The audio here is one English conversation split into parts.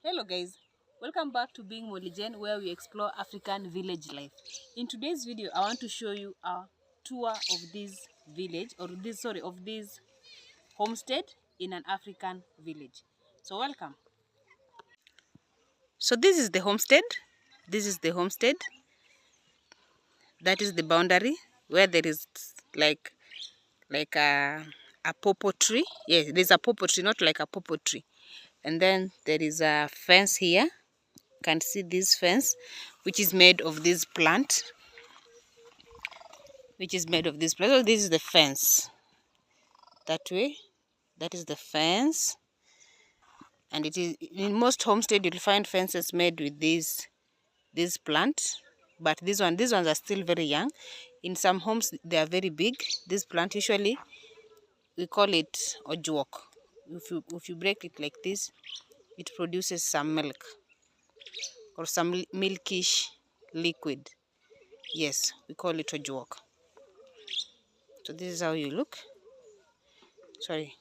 Hello guys, welcome back to Being Moligen, where we explore African village life. In today's video, I want to show you a tour of this village, of this homestead in an African village. So welcome. So this is the homestead. This is the homestead. That is the boundary where there is like a pawpaw tree. Yes, there's a pawpaw tree, not like a pawpaw tree. And then there is a fence here. You can see this fence, which is made of this plant. So this is the fence. That way, that is the fence. And it is in most homestead you'll find fences made with this plant. But these ones are still very young. In some homes they are very big. This plant usually we call it ojuok. If you break it like this, it produces some milk or some milkish liquid. Yes, we call it ojuok. So this is how you look. Sorry.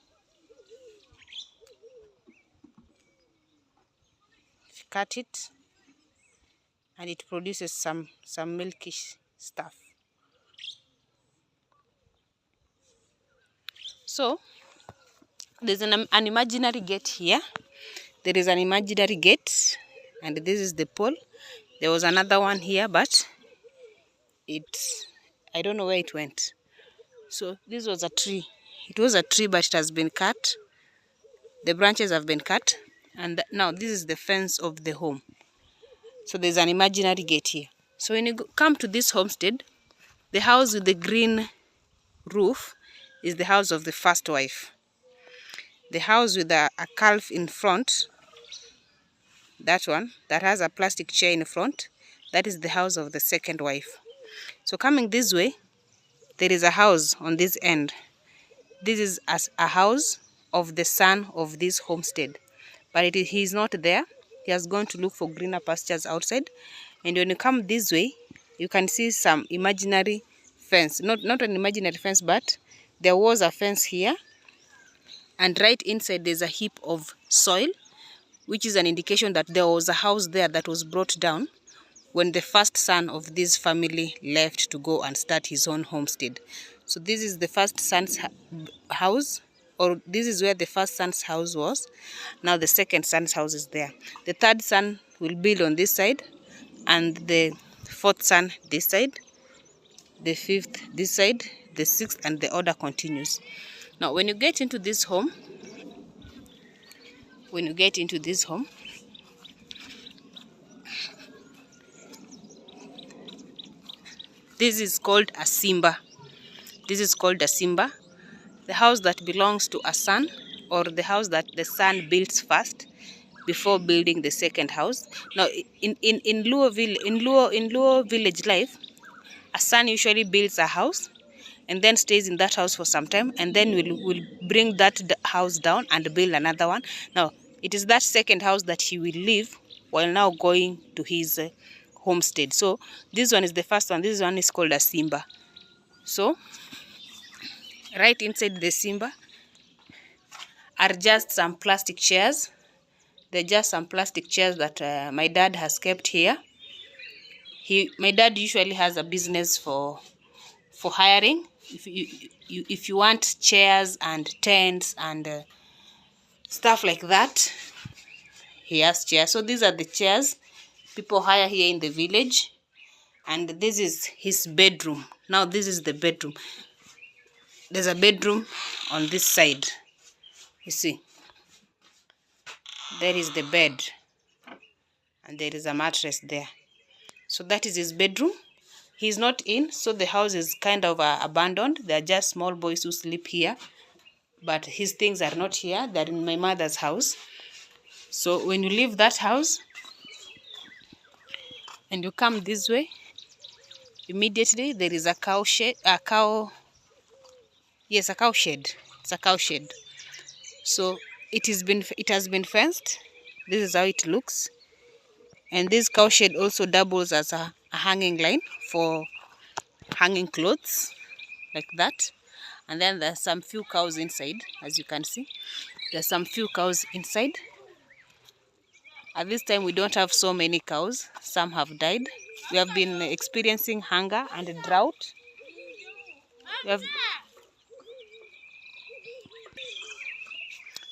If you cut it, and it produces some milkish stuff. So there's an imaginary gate here. There is an imaginary gate, and this is the pole. There was another one here, but I don't know where it went. So this was a tree. It was a tree, but it has been cut. The branches have been cut, and now this is the fence of the home. So there's an imaginary gate here. So when you come to this homestead, the house with the green roof is the house of the first wife. The house with a calf in front, that one that has a plastic chair in front, that is the house of the second wife. So coming this way, there is a house on this end. This is a house of the son of this homestead, but he is not there. He has gone to look for greener pastures outside. And when you come this way, you can see some imaginary fence. Not an imaginary fence, but there was a fence here. And right inside there's a heap of soil, which is an indication that there was a house there that was brought down when the first son of this family left to go and start his own homestead. So this is the first son's house, or this is where the first son's house was. Now the second son's house is there. The third son will build on this side, and the fourth son this side, the fifth this side, the sixth, and the order continues. Now when you get into this home, this is called a Simba. This is called a Simba, the house that belongs to a son, or the house that the son builds first before building the second house. Now, in Luo village life, a son usually builds a house and then stays in that house for some time, and then will bring that house down and build another one. Now, it is that second house that he will leave while now going to his homestead. So this one is the first one. This one is called a Simba. So right inside the Simba are just some plastic chairs. They're just some plastic chairs that my dad has kept here. My dad usually has a business for hiring. If you want chairs and tents and stuff like that, he has chairs. So these are the chairs people hire here in the village, and this is his bedroom. Now this is the bedroom. There's a bedroom on this side. You see, there is the bed, and there is a mattress there. So that is his bedroom. He's not in, so the house is kind of abandoned. There are just small boys who sleep here, but his things are not here. They're in my mother's house. So when you leave that house and you come this way, immediately there is a cow shed. Yes, a cow shed. It's a cow shed. So it has been fenced. This is how it looks. And this cow shed also doubles as a hanging line for hanging clothes, like that. And then there's some few cows inside, as you can see. There's some few cows inside. At this time we don't have so many cows. Some have died. We have been experiencing hunger and drought.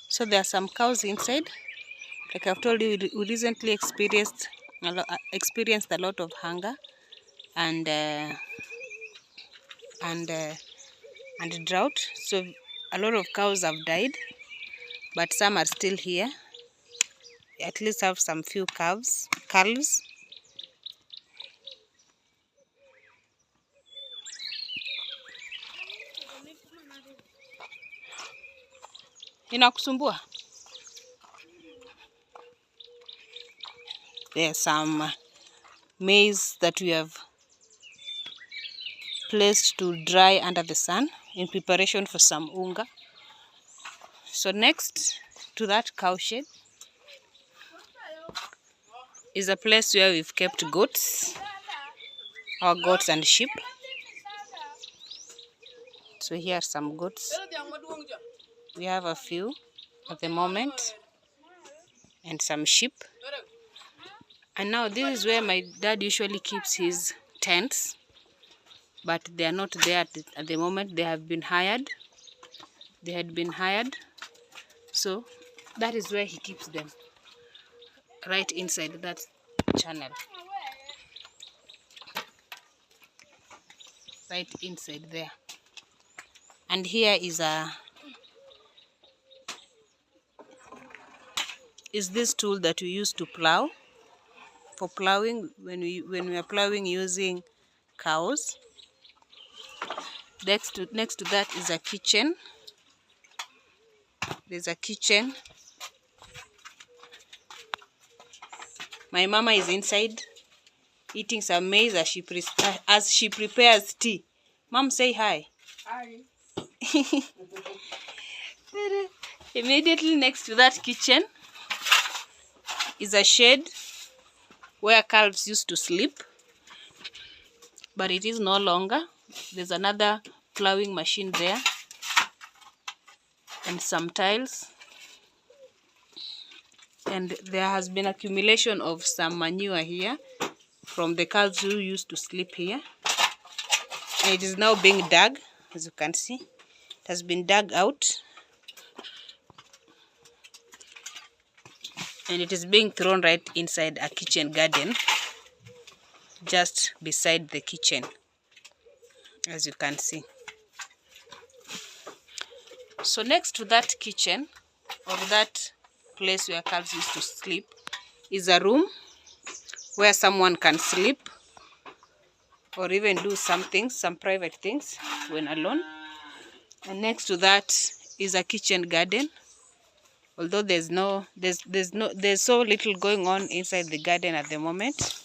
So there are some cows inside. Like I've told you, we recently experienced a lot of hunger and drought. So a lot of cows have died, but some are still here. At least have some few calves. Inakusumbua? There's some maize that we have placed to dry under the sun in preparation for some unga. So next to that cow shed is a place where we've kept goats, our goats and sheep. So here are some goats. We have a few at the moment and some sheep. And now this is where my dad usually keeps his tents, but they are not there at the moment. They have been hired. They had been hired. So that is where he keeps them, right inside that channel. Right inside there. And here is this tool that we use to plow, for plowing when we are plowing using cows. Next to that is a kitchen. There's a kitchen. My mama is inside eating some maize as she prepares tea. Mom, say hi. Hi. Immediately next to that kitchen is a shed where calves used to sleep, but it is no longer. There's another plowing machine there and some tiles, and there has been accumulation of some manure here from the calves who used to sleep here, and it is now being dug. As you can see, it has been dug out and it is being thrown right inside a kitchen garden just beside the kitchen, as you can see. So next to that kitchen, or that place where calves used to sleep, is a room where someone can sleep or even do some private things when alone. And next to that is a kitchen garden. Although there's so little going on inside the garden at the moment,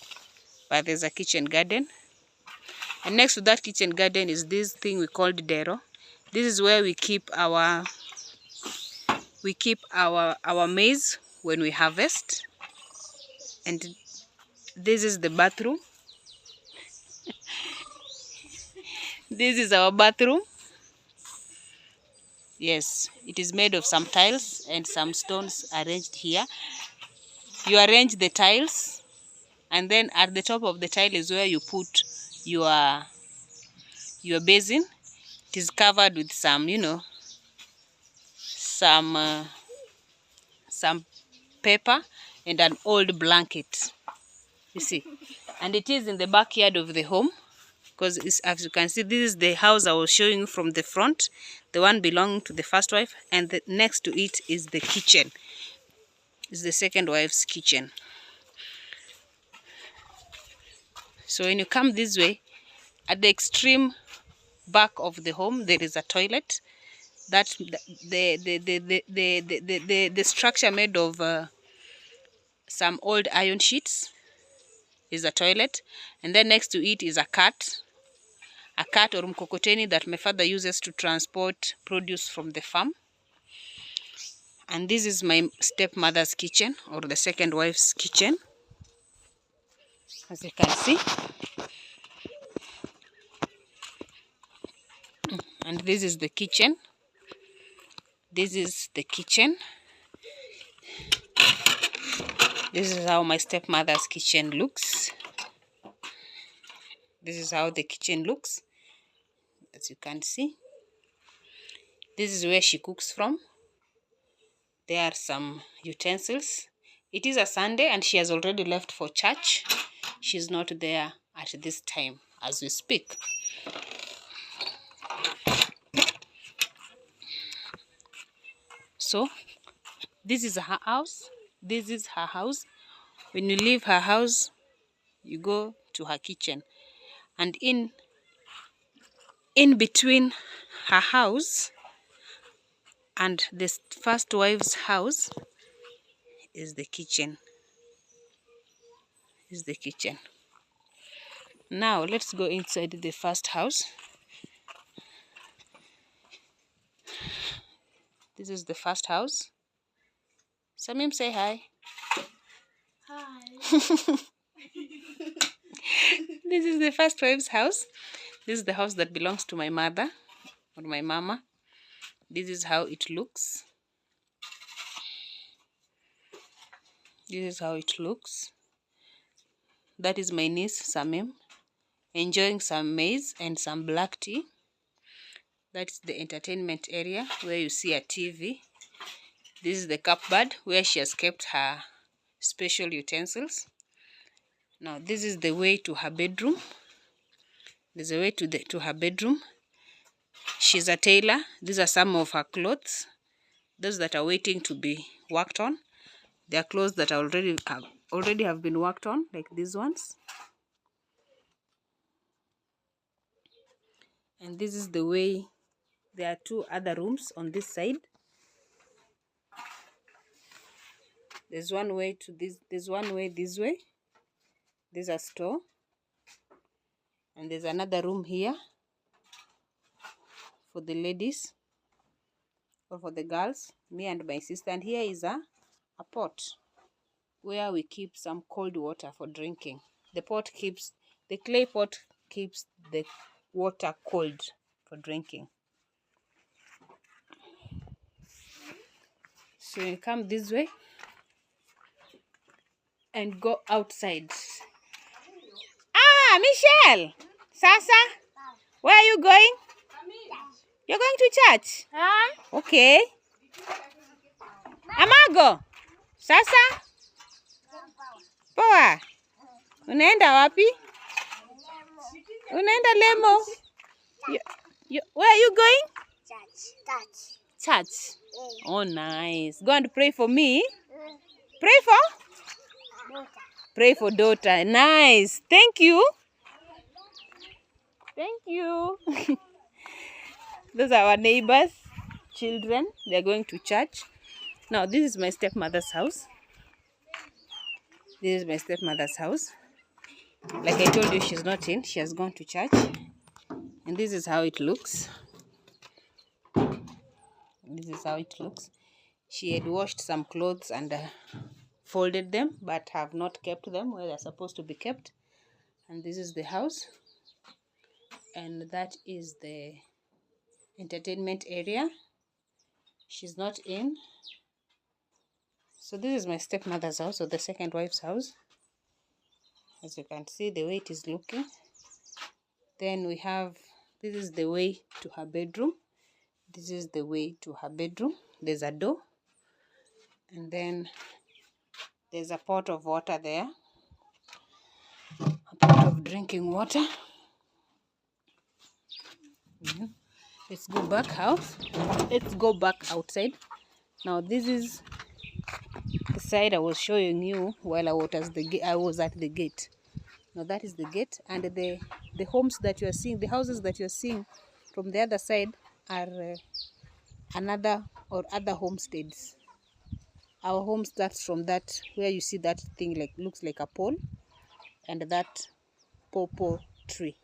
but there's a kitchen garden. And next to that kitchen garden is this thing we called dero. This is where we keep our maize when we harvest. And this is the bathroom. This is our bathroom. Yes, it is made of some tiles and some stones arranged here. You arrange the tiles, and then at the top of the tile is where you put your basin. It is covered with some, some paper and an old blanket, you see. And it is in the backyard of the home, because as you can see, this is the house I was showing you from the front, the one belonging to the first wife, and next to it is the kitchen. It's the second wife's kitchen. So when you come this way, at the extreme back of the home, there is a toilet. That the structure made of some old iron sheets is a toilet, and then next to it is a cart or mkokoteni that my father uses to transport produce from the farm. And this is my stepmother's kitchen, or the second wife's kitchen, as you can see. And this is the kitchen. This is the kitchen. This is how my stepmother's kitchen looks. This is how the kitchen looks, as you can see. This is where she cooks from. There are some utensils. It is a Sunday and she has already left for church. She's not there at this time as we speak. So this is her house. This is her house. When you leave her house, you go to her kitchen. And in between her house and this first wife's house is the kitchen. Now let's go inside the first house. This is the first house. Samim, say hi. Hi. This is the first wife's house. This is the house that belongs to my mother or my mama. This is how it looks. That is my niece Samim enjoying some maize and some black tea. That's the entertainment area where you see a TV. This is the cupboard where she has kept her special utensils. Now this is the way to her bedroom. There's a way to her bedroom. She's a tailor. These are some of her clothes. Those that are waiting to be worked on. They are clothes that are already have been worked on, like these ones. And this is the way. There are two other rooms on this side. There's one way to this. There's one way this way. There's a store. And there's another room here for the ladies or for the girls, me and my sister. And here is a pot where we keep some cold water for drinking. The clay pot keeps the water cold for drinking. So you come this way and go outside. Ah, Michelle! Sasa, where are you going? You're going to church? Okay. Amago, Sasa? Poa. Unaenda wapi? Unaenda Lemo? Where are you going? Church. Oh, nice. Go and pray for me. Pray for daughter. Nice. Thank you. Those are our neighbors' children. They're going to church. Now, this is my stepmother's house. Like I told you, she's not in. She has gone to church. And this is how it looks. She had washed some clothes and folded them, but have not kept them where they're supposed to be kept. And this is the house. And that is the entertainment area. She's not in. So this is my stepmother's house, or the second wife's house. As you can see, the way it is looking. Then we have, this is the way to her bedroom. There's a door. And then there's a pot of water there. A pot of drinking water. Let's go back outside. Now this is the side I was showing you while I was at the gate. Now that is the gate, and the homes that you are seeing, the houses that you are seeing from the other side are other homesteads. Our home starts from that, where you see that thing looks like a pole, and that pawpaw tree.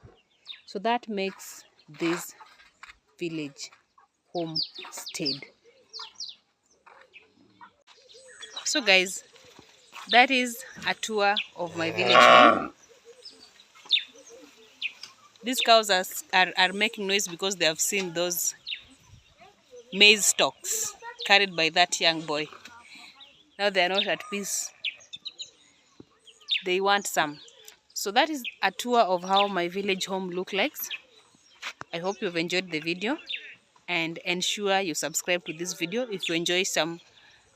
So that makes this village homestead. So guys, that is a tour of my village home. These cows are making noise because they have seen those maize stalks carried by that young boy. Now they are not at peace they want some. So that is a tour of how my village home looks like. I hope you've enjoyed the video, and ensure you subscribe to this video if you enjoy some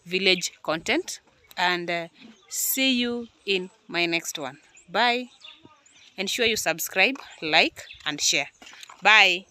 village content, and see you in my next one. Bye. Ensure you subscribe, like, and share. Bye.